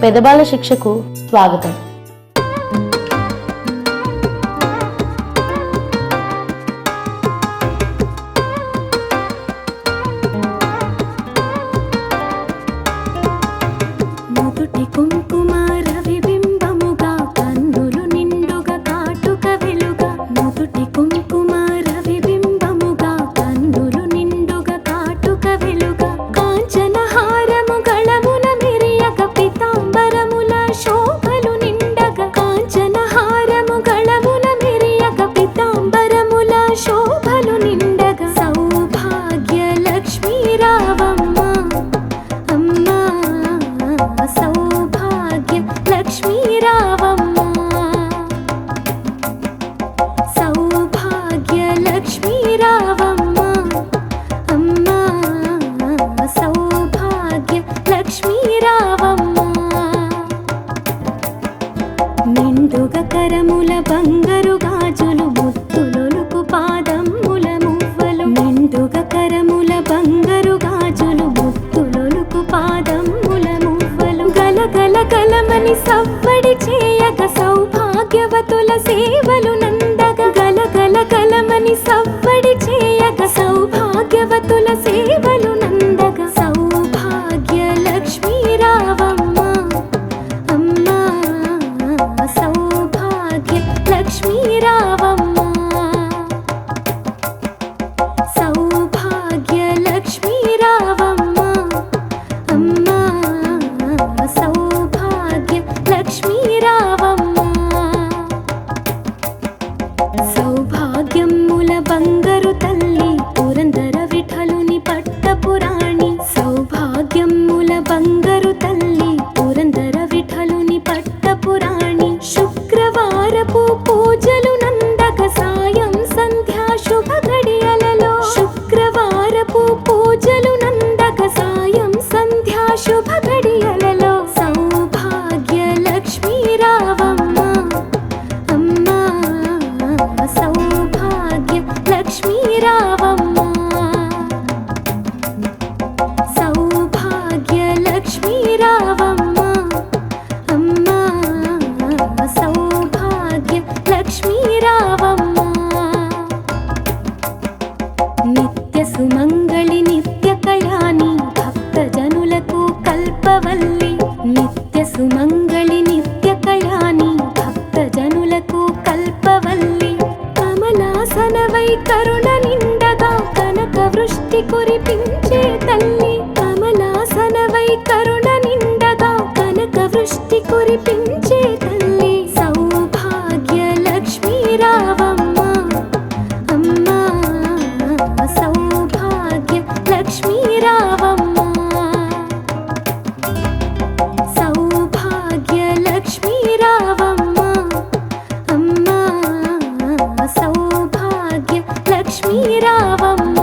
పెదబాల శిక్షకు స్వాగతం. నిండుగ కరముల బంగారు గాజులు ముత్తులొలుకు పాదముల మువ్వలు, నిండుగ కరముల బంగారు గాజులు ముత్తులొలుకు పాదముల మువ్వలు, గలగల గలమని సవ్వడి చేయగ సౌభాగ్యవతుల సేవలు నందగ, గలగల గలమని సవ్వడి చేయగ సౌభాగ్యవతుల సేవలు నందగ, సౌభాగ్య లక్ష్మీ రావమ్మ సౌభాగ్య లక్ష్మీ రావమ్మ, సౌభాగ్య లక్ష్మీ రావమ్మ అమ్మా, సౌభాగ్య లక్ష్మీ రావమ్మ. సౌభాగ్యముల బంగారు తల్లి పురందర విఠలుని పట్టపురాణి, సౌభాగ్యముల బంగారు తల్లి పురందర విఠలుని పట్టపురాణి, శుక్రవారపు పూజలు నందగ సాయం సంధ్యా శుభ గడియలలో, శుక్రవారపు పూజలు నందగ సాయం సంధ్యా శుభ గడియలలో, సౌభాగ్య లక్ష్మీ రావమ్మ అమ్మా, సౌభాగ్య లక్ష్మీ రావమ్మ, సౌభాగ్య లక్ష్మీ రావమ్మ అమ్మా, సౌభాగ్య లక్ష్మీ రావమ్మ. నిత్య సుమంగళి నిత్య కళ్యాణి భక్త జనులకు కల్పవల్లి, నిత్య సుమంగళి నిత్య కళ్యాణి భక్త జనులకు కల్పవల్లి, కమలాసనవై కరుణ నిండగా కనక వృష్టి కురిపించే తల్లి, కమలాసనవై కరుణ నిండగా కనక వృష్టి కురిపించే తల్లి, సౌభాగ్య లక్ష్మీ రావమ్మ అమ్మా, సౌభాగ్య లక్ష్మీ రావమ్మ, సౌభాగ్య లక్ష్మీ రావమ్మ అమ్మా, సౌభాగ్య లక్ష్మీ రావమ్మ.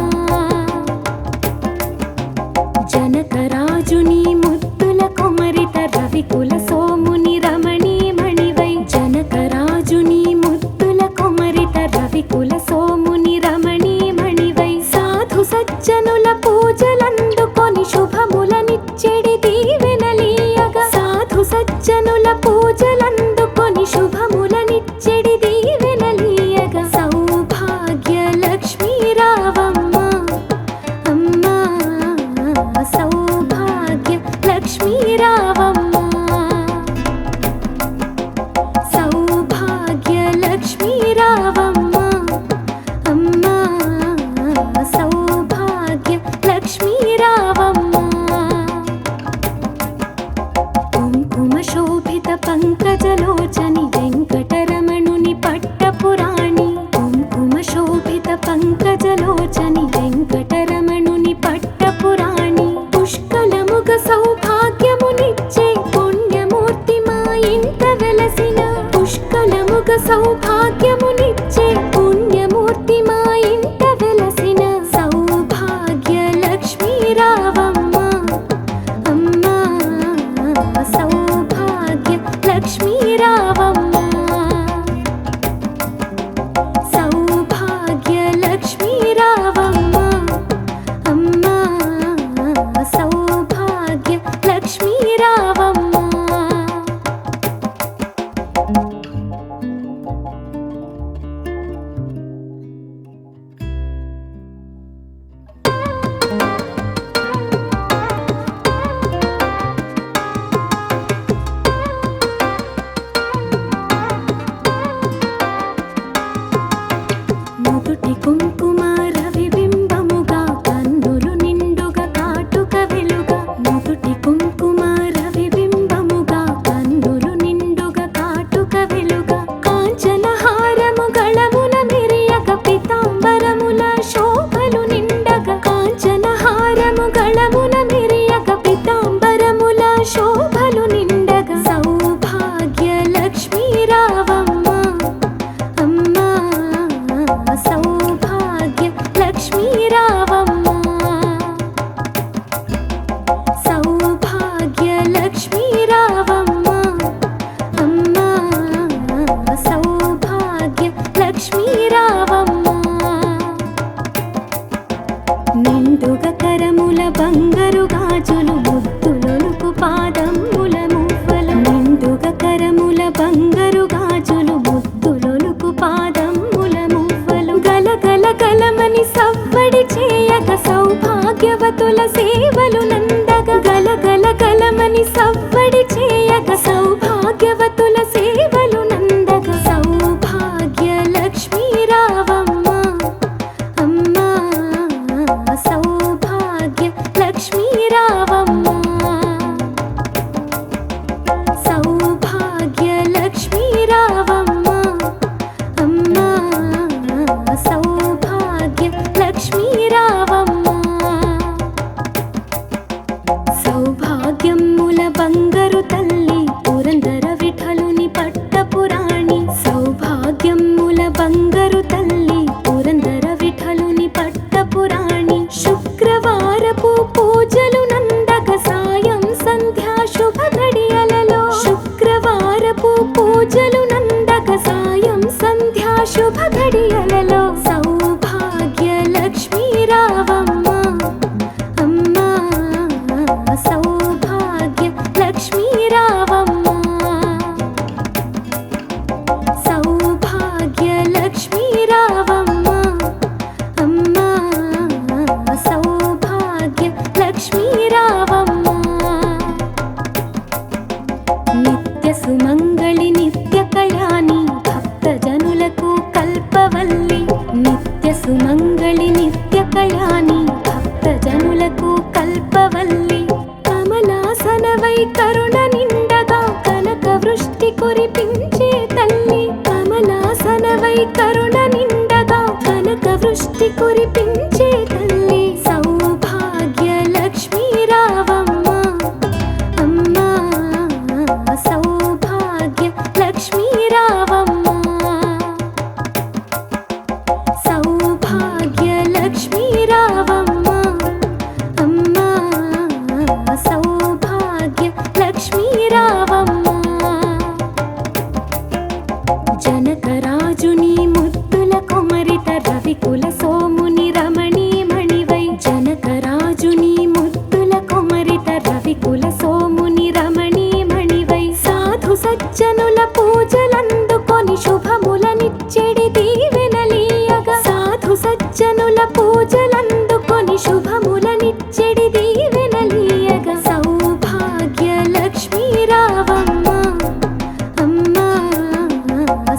జనకరాజుని ముద్దుల కొమరిట రవికుల సోముని రమణీమణివై, జనకరాజుని ముద్దుల కొమరిట రవికుల సోముని రమణీమణివై, సాధు సజ్జనుల పూజలందుకొని శుభములనిచ్చెడి దీవెనలీయగా, సాధు సజ్జనుల పూజలందుకొని శుభములనిచ్చెడి దీవెనలీయగా, సౌభాగ్య లక్ష్మీ రావమ్మ అమ్మా, సౌభాగ్య లక్ష్మీ రావమ్మ, సౌభాగ్య లక్ష్మీ రావమ్మ అమ్మా, సౌభాగ్య లక్ష్మీ రావమ్మ. కుంకుమ శోభిత పంకజలోచని వెంకటరమణుని పట్టపురాణి, కుంకుమ శోభిత పంకజలోచని వెంకటరమణుని పట్టపురాణి, పుష్కలముగ సౌభాగ్యమునిచ్చే పుణ్యమూర్తి మా ఇంట వెలసిన, పుష్కలముగ సౌభాగ్యమునిచ్చే పుణ్యమూర్తి మా ఇంట వెలసిన, సౌభాగ్య లక్ష్మీ రావమ్మ అమ్మా, సౌభాగ్య లక్ష్మీ రావమ్మ, సౌభాగ్య లక్ష్మీ రావమ్మ అమ్మా, సౌభాగ్య పసిడి కుంకుమ రవిబింబముగా కన్నులు నిండుగా కాటుక వెలుగా కాంచన హారము గళమున మెరియగ పితాంబరముల శోభలు నిండగా కాంచన హారము గళమున మెరియగ పితాంబరముల శోభలు నిండగా సౌభాగ్య లక్ష్మీ రావమ్మ అమ్మా సౌభాగ్య లక్ష్మీ రావమ్మ సౌభాగ్య లక్ష్మీ రావమ్మ అమ్మా సౌభాగ్య లక్ష్మీ రావమ్మ నిండుగా కరముల బంగారు గాజులు ముద్దులొలుకు పాదముల మువ్వలు నిండుగా కరముల బంగారు గాజులు ముద్దులొలుకు పాదముల మువ్వలు గలగల గలమని సవ్వడి చేయగ సౌభాగ్యవతుల సేవలు నందగ గలగల గలమని సవ్వడి చేయగ సౌభాగ్యవతుల సేవలు నందగ సౌభాగ్య లక్ష్మీ రావమ్మ అమ్మా సౌభాగ్య లక్ష్మీ రావమ్మ సౌభాగ్య లక్ష్మీ రావమ్మ అమ్మా సౌభాగ్య లక్ష్మీ రావమ్మ సౌభాగ్యముల బంగారు తల్లి పురందర విఠలుని పట్టపురాణి సౌభాగ్యముల బంగారు తల్లి పురందర విఠలుని పట్టపురాణి శుక్రవారపు పూజలు నందగ సాయం సంధ్యా శుభ ఘడియలలో శుక్రవారపు పూజలు నందగ సాయం సంధ్యా శుభ ఘడియలలో సౌభాగ్య లక్ష్మీ రావమ్మ అమ్మా సౌభాగ్య లక్ష్మీ రావమ్మ సౌభాగ్య లక్ష్మీ రావమ్మ అమ్మా సౌభాగ్య లక్ష్మీ రావమ్మ నిత్య సుమంగళి నిత్య కళ్యాణి భక్త జనులకు కల్పవల్లి నిత్య సుమంగళి నిత్య కళ్యాణి భక్త జనులకు కల్పవల్లి కమలాసనవై కరుణ నిండగా కనక వృష్టి కురిపించే తల్లి కమలాసనవై కరుణ నిండగా కనక వృష్టి కురిపించే తల్లి సౌభాగ్య లక్ష్మీ రావమ్మ అమ్మా సౌభాగ్య లక్ష్మీ రావమ్మ సౌభాగ్య లక్ష్మీ రావమ్మ అమ్మా సౌభాగ్య లక్ష్మీ రావమ్మ జనకరాజుని ముద్దుల కుమరిత రవికుల సోముని రమణీమణివై జనకరాజుని ముద్దుల కుమరిత రవికుల సోముని రమణీమణివై సాధు సజ్జనుల పూజలందుకొని శుభములనిచ్చెడి దీవెనలీయగా సాధు సజ్జనుల పూజలందుకొని శుభములనిచ్చెడి దీవెనలీయగా సౌభాగ్య లక్ష్మీ రావమ్మ అమ్మా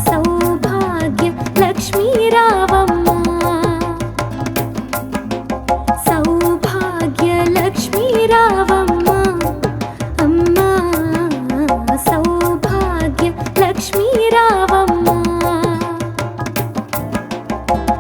సౌభాగ్య లక్ష్మీ రావమ్మ సౌభాగ్య లక్ష్మీ రావమ్మ అమ్మా సౌభాగ్య లక్ష్మీ రావమ్మ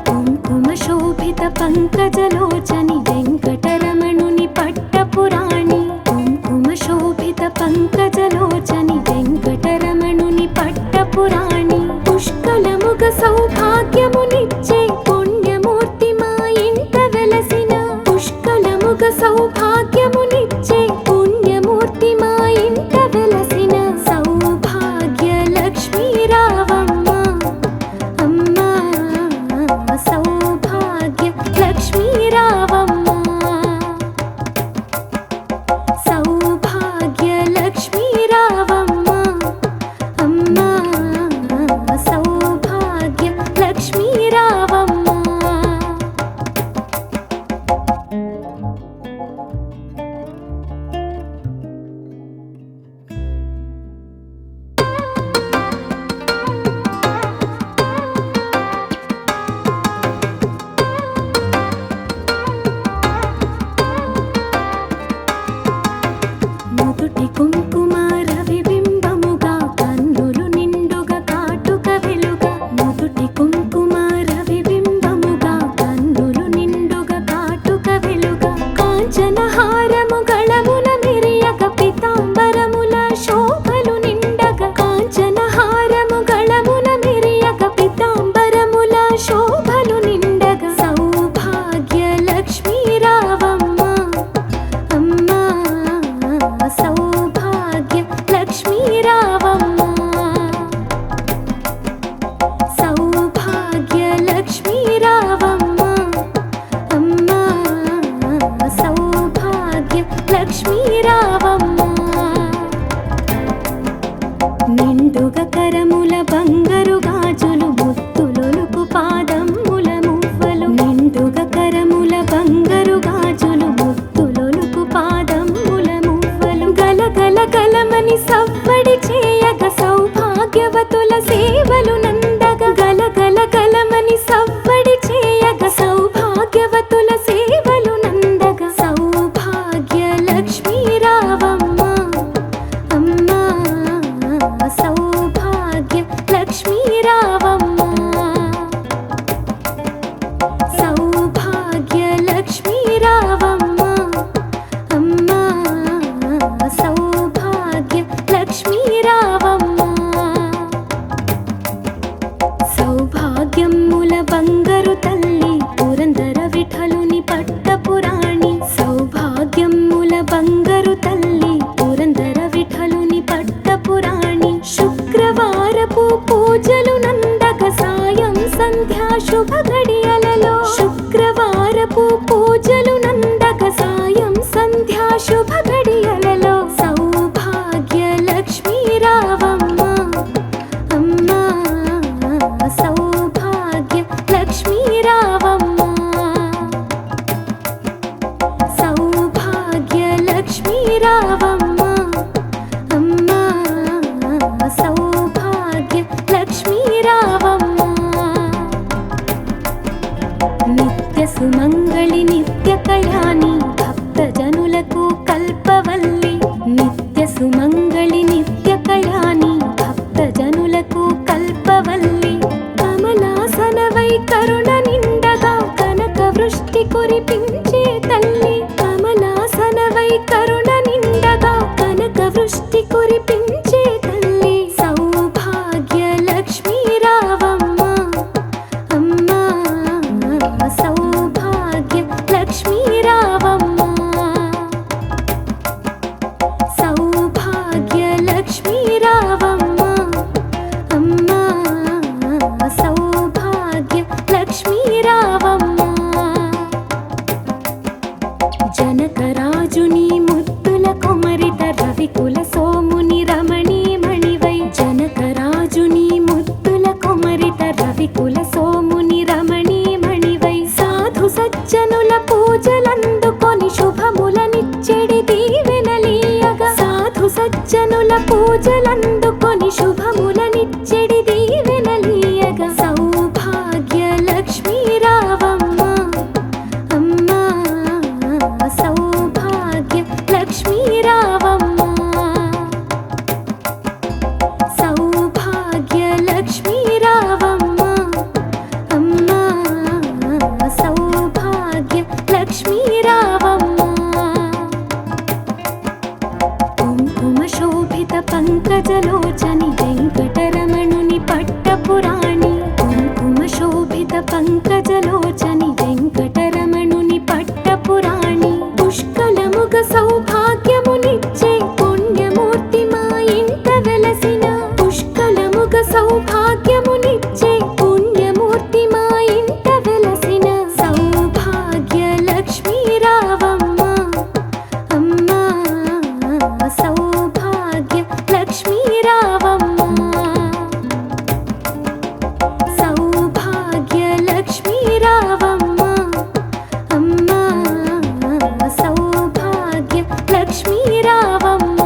కుంకుమ శోభిత పంకజలోచని వెంకటరమణుని పట్టపురాణి కుంకుమ శోభిత పంకజలోచని వెంకటరమణుని పట్టపురాణి పుష్కలముగ సౌభాగ్యమునిచ్చే పుణ్యమూర్తి మా ఇంట వెలసిన పుష్కలముగ సౌభాగ్యమునిచ్చే పుణ్యమూర్తి మా ఇంట వెలసిన సౌభాగ్య లక్ష్మీ రావమ్మ అమ్మా సౌభాగ్య లక్ష్మీ రావమ్మ సౌభాగ్య లక్ష్మీ సౌభాగ్య లక్ష్మీ రావమ్మ సౌభాగ్య లక్ష్మీ రావమ్మ అమ్మ సౌభాగ్య లక్ష్మీ రావమ్మ నిండుగా కరముల బంగారు గాజులు ముత్తులొలుకు పాదముల మువ్వలు నిండుగా కరముల బంగారు గాజులు ముత్తులొలుకు పాదముల మువ్వలు గలగల గలమని సవ్వడి చేయగ సౌభాగ్యవతుల సేవలు నందగ గలగల గలమని సవ్వడి చేయగ సౌభాగ్యవతుల సేవలు నందగ సౌభాగ్య లక్ష్మీ రావమ్మ అమ్మ సౌభాగ్య లక్ష్మీ రావమ్మ సౌభాగ్య లక్ష్మీ రావమ్మ అమ్మ సౌభాగ్య లక్ష్మీ రావమ్మ సౌభాగ్యముల బంగారు తల్లి పురందర విఠలుని పట్టపురాణి సౌభాగ్యముల బంగారు తల్లి పురందర విఠలుని పట్టపురాణి శుక్రవారపు పూజలు నందక సాయం సంధ్యా శుభ గడియలలో శుక్రవారపు పూజలు నందక సాయం సంధ్యా శుభ గడియలలో సౌభాగ్య లక్ష్మీ రావమ్మ అమ్మ సౌభాగ్య లక్ష్మీ రావమ్మ సౌభాగ్య లక్ష్మీ రావమ్మ అమ్మ సౌభాగ్య లక్ష్మీ రావమ్మ నిత్య సుమంగళి నిత్య కళ్యాణి భక్త జనులకు కల్పవల్లి నిత్య సుమంగళి నిత్య కళ్యాణి భక్త జనులకు కల్పవల్లి కమలాసనవై కరుణ నిండగా కనక వృష్టి కురిపించే తల్లి కమలాసనవై కరుణ నిండగా కనక వృష్టి కురిపించే తల్లి సౌభాగ్య లక్ష్మీ రావమ్మ అమ్మ సౌభాగ్య లక్ష్మీ రావమ్మ సౌభాగ్య లక్ష్మీ రావమ్మ అమ్మ సౌభాగ్య లక్ష్మీ రావమ్మ జనకరాజుని ముద్దుల కొమరిత రవికుల సోముని రమణీమణివై జనకరాజుని ముద్దుల కొమరిత రవికుల సోముని రమణీమణివై సాధు సజ్జనుల పూజలందుకొని శుభములనిచ్చెడి దీవెనలీయగా సాధు సజ్జనుల పూజలందుకొని శుభములనిచ్చెడి దీవెనలీయగా సౌభాగ్య లక్ష్మీ రావమ్మ అమ్మ సౌభాగ్య లక్ష్మీ రావమ్మ సౌభాగ్య లక్ష్మీ రావమ్మ అమ్మ సౌభాగ్య లక్ష్మీ రావమ్మ కుంకుమ శోభిత పంకజలోచని వెంకటరమణుని పట్టపురాణి కుంకుమ శోభిత పంకజలోచని వెంకటరమణుని పట్టపురాణి పుష్కలముగ సౌభాగ్యమునిచ్చే పుణ్యమూర్తి మా ఇంట వెలసిన పుష్కలముగ సౌభాగ్యమునిచ్చే పుణ్యమూర్తి మా ఇంట వెలసిన సౌభాగ్య లక్ష్మీ రావమ్మ అమ్మ సౌభాగ్య లక్ష్మీ రావమ్మ సౌభాగ్య లక్ష్మీ రావమ్మ అమ్మ సౌభాగ్య లక్ష్మీ రావమ్మ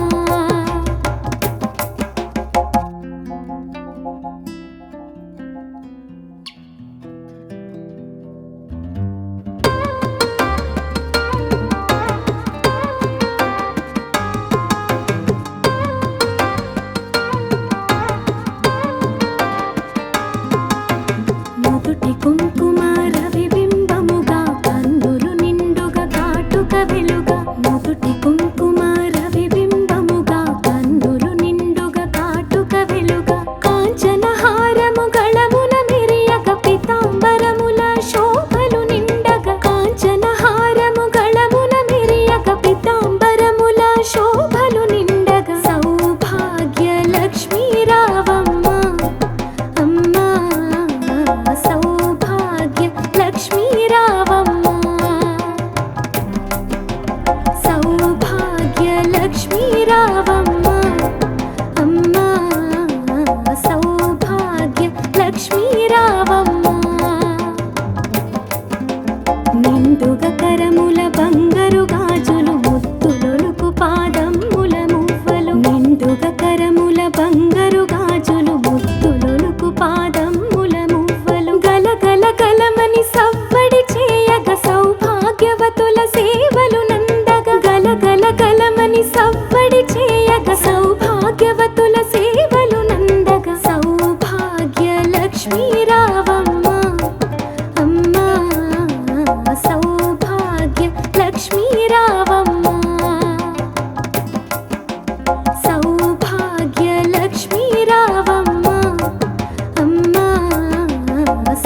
భాగ్యవతుల సేవలు నందగ సౌభాగ్య లక్ష్మీ రావమ్మ అమ్మా సౌభాగ్య లక్ష్మీ రావమ్మ సౌభాగ్య లక్ష్మీ రావమ్మ అమ్మా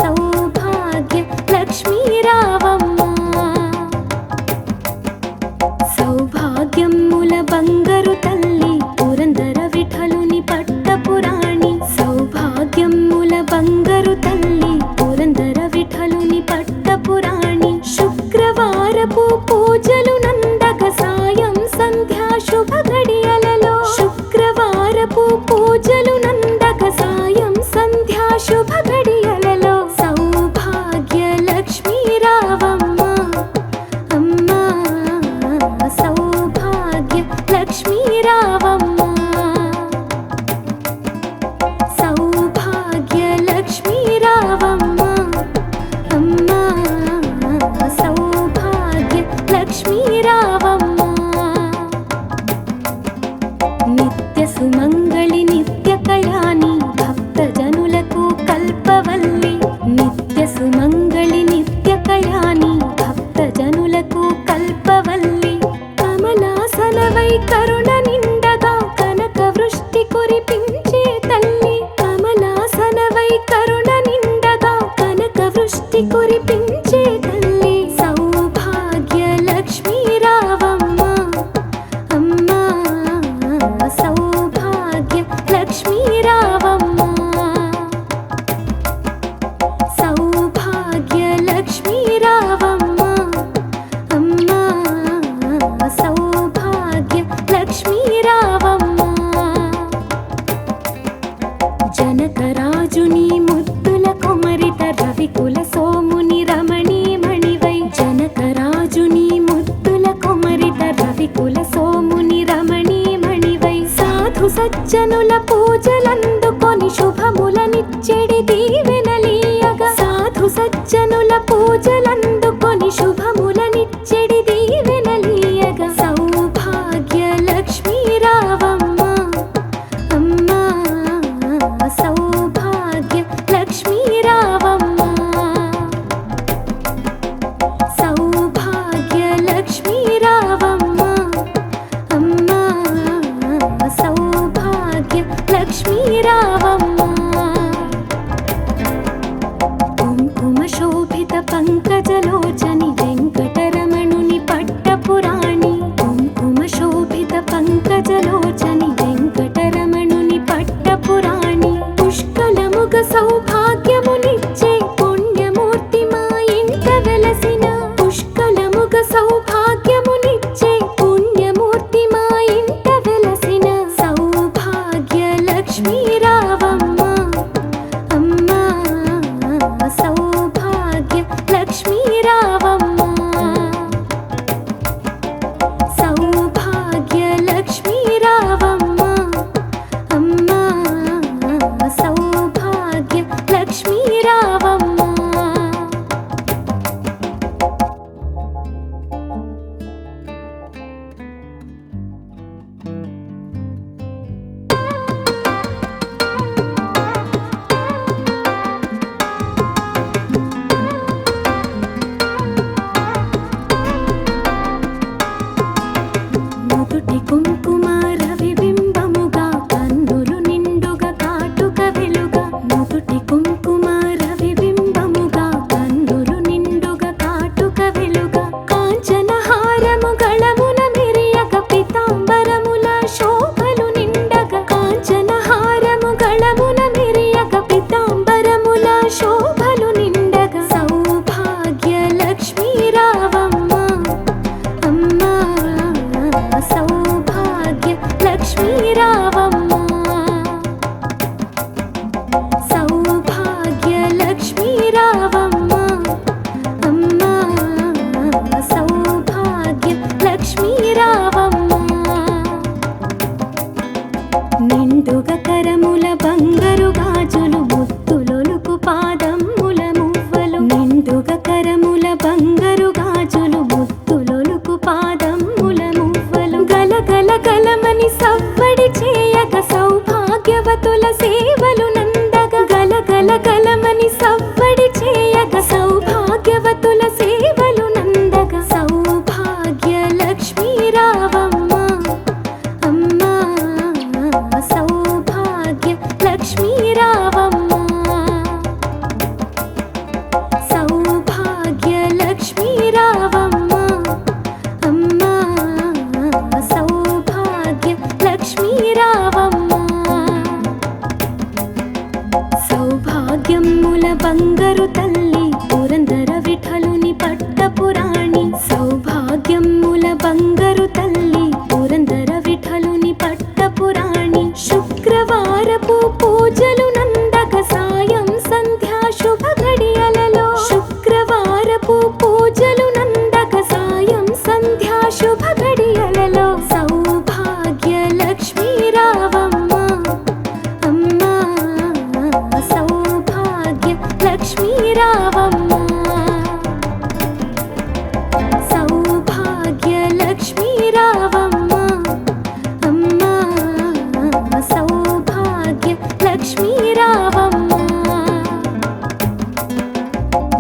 సౌభాగ్య లక్ష్మీ రావమ్మ సౌభాగ్యముల బంగారు తల్లి పురందర విఠలుని పట్టపురాణి సౌభాగ్యముల బంగారు తల్లి పురందర విఠలుని పట్టపురాణి శుక్రవారపు పూజలు నందక సాయం సంధ్యా శుభ గడియలలో శుక్రవారపు పూజలు నందక సాయం సంధ్యా శుభ గడియలలో సౌభాగ్య లక్ష్మీ రావమ్మ అమ్మా సౌభాగ్య లక్ష్మీ రావమ్మ సౌభాగ్య లక్ష్మీ రావమ్మ అమ్మా సౌభాగ్య లక్ష్మీ రావమ్మ నిత్య సుమంగళి నిత్య కళ్యాణి భక్త జనులకు కల్పవల్లి నిత్య సుమంగళి నిత్య కళ్యాణి భక్త జనులకు కల్పవల్లి కమలాసనవై కరుణ నిండగా కనక వృష్టి కురిపించే తల్లి కమలాసనవై కరుణ నిండగా కనక వృష్టి కురిపించే తల్లి సౌభాగ్య లక్ష్మీ రావమ్మ అమ్మా సౌభాగ్య లక్ష్మీ రావమ్మ సౌభాగ్య లక్ష్మీ రావమ్మ అమ్మా సౌభాగ్య లక్ష్మీ రావమ్మ జనకరాజుని ముద్దుల కుమరిత రవికుల సోముని రమణీ మణివై జనకరాజుని ముద్దుల కుమరిత రవికుల సోముని రమణీ మణివై సాధు సజ్జనుల పూజలందుకొని శుభములనిచ్చెడి దీవెనలీయగా సాధు సజ్జనుల పూజలందుకొని శుభములనిచ్చెడి దీవెనలీయగా సౌభాగ్య లక్ష్మీ రావమ్మ అమ్మా సౌభాగ్య లక్ష్మీ రావమ్మ సౌభాగ్య లక్ష్మీ రావమ్మ అమ్మా సౌభాగ్య లక్ష్మీ రావమ్మ కుంకుమ శోభిత పంకజలోచని వెంకటరమణుని పట్టపురాణి కుంకుమ శోభిత పంకజలోచని వెంకటరమణుని పట్టపురాణి పుష్కలముగ సౌభాగ్యమునిచ్చే పుణ్యమూర్తి మా ఇంట వెలసిన పుష్కలముగ సౌభాగ్యమునిచ్చే పుణ్యమూర్తి మా ఇంట వెలసిన సౌభాగ్య లక్ష్మీ రావమ్మ అమ్మా సౌభాగ్య లక్ష్మీ రావమ్మ సౌభాగ్య లక్ష్మీ రావమ్మ అమ్మా సౌభాగ్య లక్ష్మీ రావమ్మ నుదుటి కుంకుమ రవిబింబముగా కన్నులు నిండుగా కాటుక వెలుగా నుదుటి కుంకుమ రవిబింబముగా కన్నులు నిండుగా కాటుక వెలుగా కాంచన హారము గళమున మెరియగ పితాంబరముల శోభలు నిండగా కాంచన హారము గళమున మెరియగ పితాంబరముల శోభలు నిండగా సౌభాగ్య లక్ష్మీ రావమ్మ అమ్మా సౌభాగ్య లక్ష్మీ రావమ్మ సౌభాగ్య లక్ష్మీ రావమ్మ అమ్మా సౌభాగ్య లక్ష్మీ రావమ్మ నిండుగ కరముల బంగారు గాజులు ముత్తులొలుకు పాదమ్ముల మువ్వలు నిండుగ కరముల బంగారు గాజులు ముత్తులొలుకు పాదమ్ముల మువ్వలు గల గల గలమని సవ్వడి చేయగ సౌభాగ్యవతుల సేవలు నందగా గలగల గలమని సవ్వడి చేయగ సౌభాగ్యవతుల సేవలు నందగా సౌభాగ్య లక్ష్మీ రావమ్మ అమ్మా సౌభాగ్య లక్ష్మీ రావమ్మ సౌభాగ్య లక్ష్మీ రావమ్మ అమ్మా సౌభాగ్య లక్ష్మీ రావమ్మ సౌభాగ్యముల బంగారు తల్లి పురందర విఠలుని పట్టపురాణి సౌభాగ్యముల బంగారు తల్లి పురందర విఠలుని పట్టపురాణి శుక్రవారపు పూజలు నందగ సాయం సంధ్యా శుభ ఘడియలలో శుక్రవారపు పూజలు నందగ సాయం సంధ్యా శుభ ఘడియలలో సౌభాగ్య లక్ష్మీ రావమ్మ అమ్మా సౌభాగ్య లక్ష్మీ రావమ్మ సౌభాగ్య లక్ష్మీ రావమ్మ అమ్మా సౌభాగ్య లక్ష్మీ రావమ్మ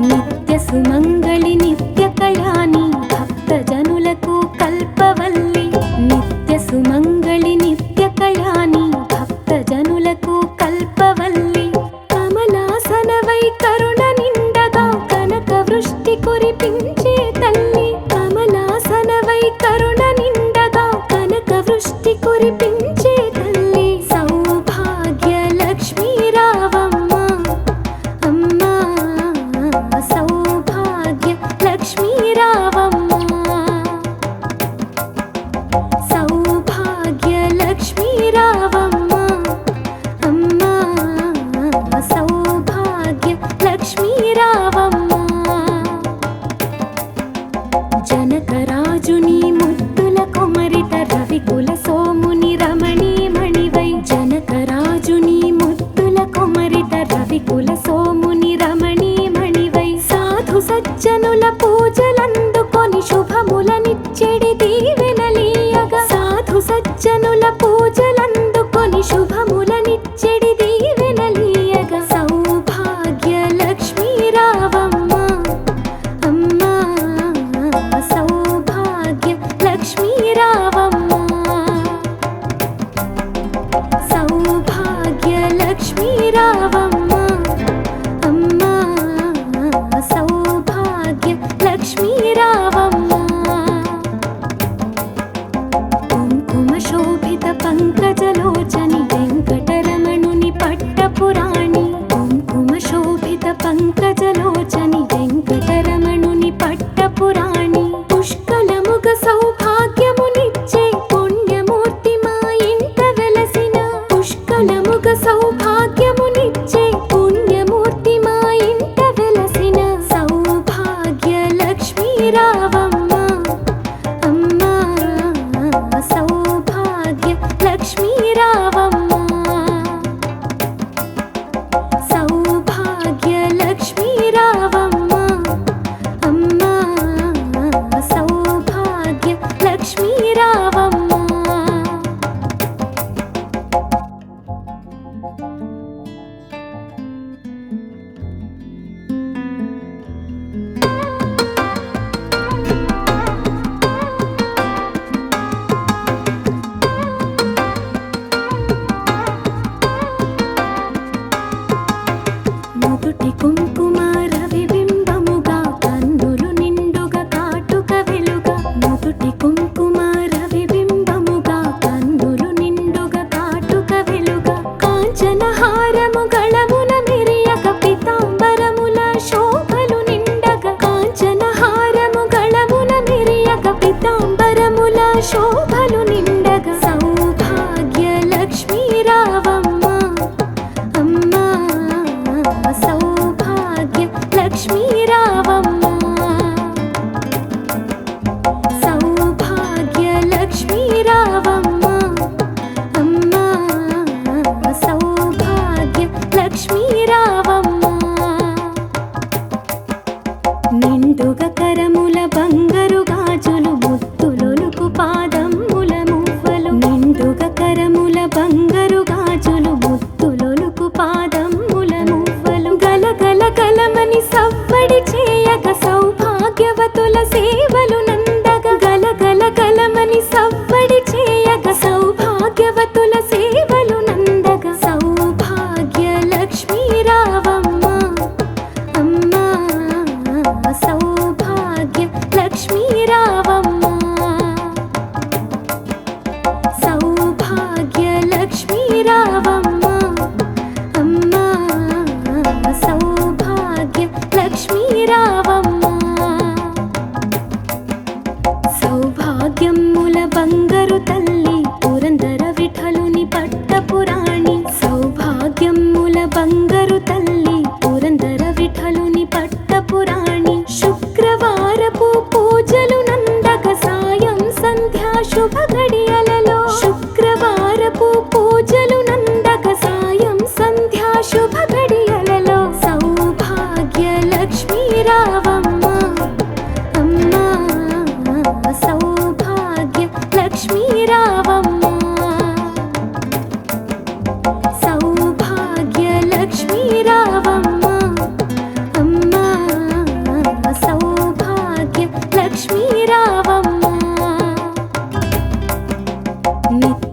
నిత్య సుమంగళి నిత్య కళ్యాణి భక్త జనులకు కల్పవల్లి నిత్య సుమంగళి నిత్య కళ్యాణి భక్త జనులకు కల్పవల్లి కమలాసనవై కరుణ నిండగా కనక వృష్టి కురిపించే తల్లి కమలాసనవై కరుణ నిండగా కనక వృష్టి కురిపించే తల్లి సౌభాగ్య లక్ష్మీ రావమ్మ అమ్మా సౌభాగ్య లక్ష్మీ రావమ్మ సౌభాగ్య లక్ష్మీ రావమ్మ అమ్మా సౌభాగ్య లక్ష్మీ రావమ్మ జనకరాజుని ముద్దుల కుమరిత రవికుల సోముని రమణీ మణివై జనకరాజుని ముద్దుల కుమరిత రవికుల సోముని రమణీ మణివై సాధు సజ్జనుల పూజలందుకొని శుభములనిచ్చెడి దీవెనలీయగా సాధు సజ్జనుల పూజలందుకొని శుభములనిచ్చెడి దీవెనలీయగా సౌభాగ్య లక్ష్మీ రావమ్మ అమ్మా సౌభాగ్య లక్ష్మీ రావమ్మ సౌభాగ్య లక్ష్మీ రావమ్మ అమ్మా సౌభాగ్య లక్ష్మీ రావమ్మ కుంకుమ శోభిత పంకజలోచని వెంకటరమణుని పట్టపురాణి కుంకుమ శోభిత పంకజలోచని వెంకటరమణుని పట్టపురాణి పుష్కలముగ సౌభాగ్యమునిచ్చే పుణ్యమూర్తి మా ఇంట వెలసిన పుష్కలముగ సౌభాగ్యమునిచ్చే పుణ్యమూర్తి మా ఇంట వెలసిన సౌభాగ్య లక్ష్మీ రావమ్మ అమ్మా సౌభాగ్య లక్ష్మీ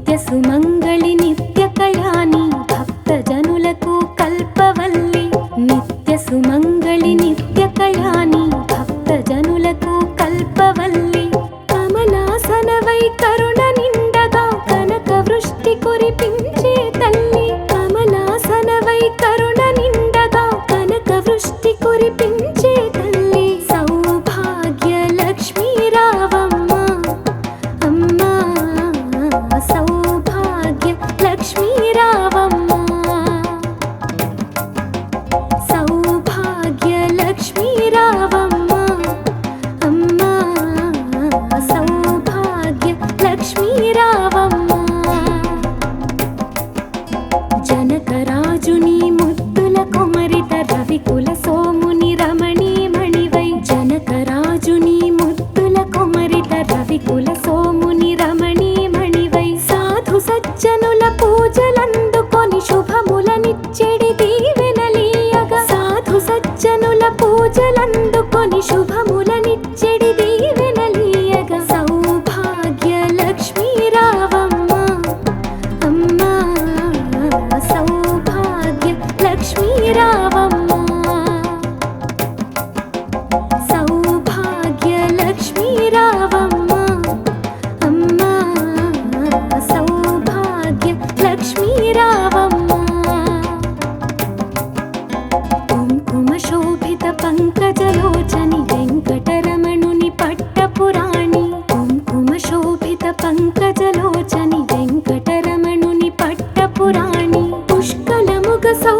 నిత్య సుమంగళి నిత్య కళ్యాణి భక్తజనులకు కల్పవల్లి నిత్య సుమంగళి నిత్య కళ్యాణి భక్తజనులకు కల్పవల్లి కమలాసనవై కరుణ నిండగా కనక వృష్టి కురిపించే తల్లి కమలాసనవై కరుణ నిండగా కనక వృష్టి కురిపించే తల్లి సౌభాగ్య లక్ష్మీ రావమ్మ అమ్మా సౌభాగ్య లక్ష్మీ రావమ్మ సౌభాగ్య లక్ష్మీ రావమ్మ అమ్మా సౌభాగ్య లక్ష్మీ రావమ్మ జనకరాజుని ముద్దుల కుమరిత రవికుల సోముని రమణీమణివై జనకరాజుని ముద్దుల కుమరిత రవికుల సోముని రమణీమణివై సాధు సజ్జనుల పూజలందుకొని శుభములనిచ్చెడి దీవెనలీయగా సాధు సజ్జనుల పూజలందుకొని శుభములనిచ్చెడి దీవెనలీయగా సౌభాగ్య లక్ష్మీ రావమ్మ అమ్మా సౌభాగ్య లక్ష్మీ రావమ్మ సౌభాగ్య లక్ష్మీ రావమ్మ అమ్మా సౌభాగ్య లక్ష్మీ రావమ్మ కుంకుమ శోభిత పంకజలోచని వెంకటరమణుని పట్టపురాణి కుంకుమ శోభిత పంకజలోచని వెంకటరమణుని పట్టపురాణి పుష్కలముగ సౌ